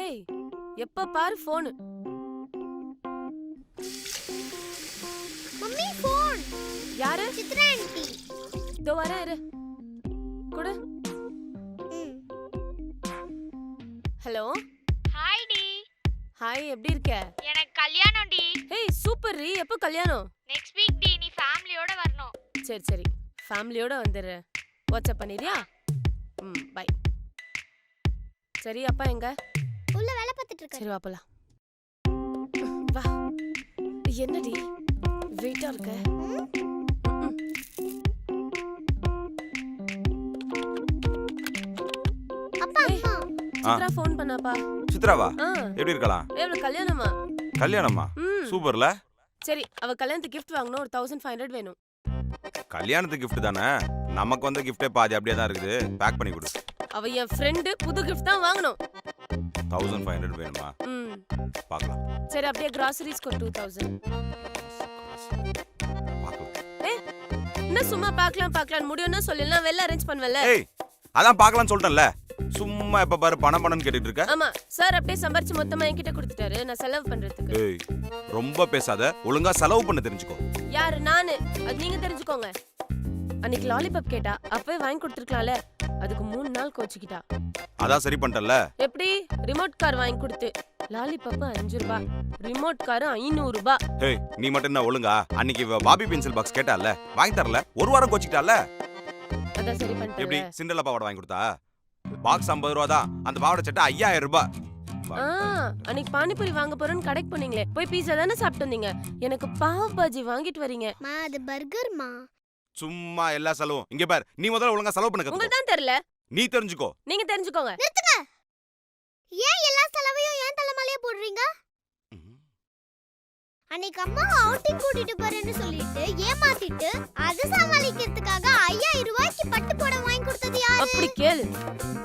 ஏய் எப்ப பாரு போன். Mummy phone. யாரு? சித்ரா ஆண்டி. இதோ வரேன் இரு. குடு. ஹலோ. Hi D. ஹாய், எப்படி இருக்க? எனக்கு கல்யாணம் டி. ஏய் சூப்பர் ரி. எப்போ கல்யாணம்? நெக்ஸ்ட் வீக் டி. நீ ஃபேமிலியோட வரணும். சரி சரி, ஃபேமிலியோட வந்துடுறேன். வாட்ஸ்அப் பண்ணிடுறியா? பை. சரி, அப்பா எங்க? உள்ள வேலை பார்த்துட்டு இருக்காரு. சரி வா போலாம். வா. என்னடி வெயிட்டா இருக்க? அப்பா அம்மா. சித்ரா ஃபோன் பண்ணாப்பா. சித்ராவா? எப்படி இருக்கலாம்? எவ்வளவு கல்யாணமா? கல்யாணமா? சூப்பர்ல. சரி, அவ கல்யாணத்துக்கு gift வாங்கணும். ஒரு 1500 வேணும். கல்யாணத்துக்கு gift தானே, நமக்கு வந்த gift பாதி அப்படியே தான் இருக்குது. பேக் பண்ணி கொடு. அவ என் ஃப்ரெண்ட், புது gift தான் வாங்கணும். 1500 வேணுமா? பார்க்கலாம். சரி, அப்படியே groceries க்கு 2000. பார்க்கலாம். என்ன சும்மா பார்க்கலாம் முடியும்னா சொல்லலாம், வெல்ல அரேஞ்ச் பண்ணுவல. ஏய், அதான் பார்க்கலாம்னு சொல்றேன்ல. சும்மா எப்ப பாரு பணம் கேட்டிட்டு இருக்க. ஆமா சார், அப்படியே சம்பாரிச்சு மொத்தமா என்கிட்ட கொடுத்துட்டாரு, நான் செலவு பண்றதுக்கு. ஏய், ரொம்ப பேசாத, ஒழுங்கா செலவு பண்ண தெரிஞ்சுக்கோ. யாரு? நானு. அது நீங்க தெரிஞ்சுக்கோங்க. அன்னைக்கு லாலிபாப் கேட்டா, அப்பவே வாங்கி கொடுத்துருக்கலாம்ல. அதுக்கு 3 நாள் கோச்சிக்கிட்டா. அதான் சரி பண்ணிட்டல. எப்படி? ரிமோட் கார் வாங்கி கொடுத்து. லாலிபாப் 5 ரூபாய், ரிமோட் கார் 500 ரூபாய். ஏய், நீ மட்டும் என்ன ஒழுங்கா? அன்னைக்கு பாபி பென்சில் பாக்ஸ் கேட்டால, வாங்கி தரல. ஒரு வாரம் கோச்சிக்கிட்டால. அதான் சரி பண்ணிட்டேன். எப்படி? சிண்டலா பாவாடை வாங்கி கொடுத்தா? பாக்ஸ் 50 ரூபா தான். அந்த பாவாடை சட்டை 5000 ரூபாய். அன்னைக்கு பானிபூரி வாங்க போறேன்னு கடைக்கு போனீங்களே, போய் பீஸா தானே சாப்பிட்டு வந்தீங்க. எனக்கு பாவ் பாஜி வாங்கிட்டு வரீங்க. மா, அது பர்கர்மா. சும்மா எல்லா செலவும் இங்க பாரு. நீ முதல்ல ஒழுங்கா செலவு பண்ண கத்துக்கோ. உங்களுக்கு தான் தெரியல. நீ தெரிஞ்சுக்கோ. நீங்க தெரிஞ்சுக்கோங்க. நிறுத்துங்க. ஏன் எல்லா செலவையும் ஏன் தலைமையிலே போடுறீங்க? அன்னைக்கு அம்மா அவுட்டிங் கூட்டிட்டு போறேன்னு சொல்லிட்டு ஏமாத்திட்டு அது சமாளிக்கிறதுக்காக 5000 ரூபாய்க்கு பட்டு புடவை வாங்கி கொடுத்தது யாரு? அப்படி கேளு.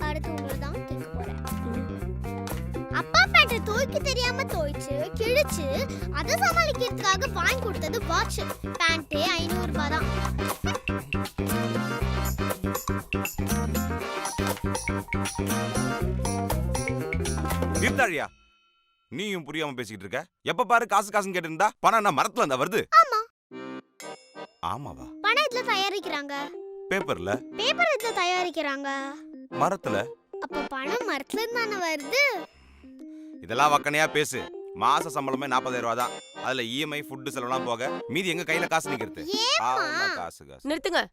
அடுத்து உங்களை தான் கேட்க போறேன். அப்பா பேட்டை தோய்க்கு தெரியாம தோய்ச்சு கிழிச்சு அதை சமாளிக்கிறதுக்காக வாங்கி கொடுத்தது வாட்ச். பேண்டே 500 ரூபாய் தான். நிறுத்தாழியா, நீயும் புரியாம பேசிக்கிட்டு இருக்க. எப்ப பாரு காசு கேட்டு இருந்தா பணம் என்ன மரத்துல இருந்தா வருது? ஆமா. ஆமாவா? பணம் இதுல தயாரிக்கிறாங்க. பேப்பர்ல. பேப்பர் இதுல தயாரிக்கிறாங்க. மரத்துல. அப்ப பணம் மரத்துல இருந்தானே வருது. இதெல்லாம் வக்கனையா பேசு. மாச சம்பளமே 40000 ரூபாய் தான். அதுல இஎம்ஐ ஃபுட் செலவுலாம் போக மீதி எங்க கையில காசு நிக்கிறது? காசு. நிறுத்துங்க.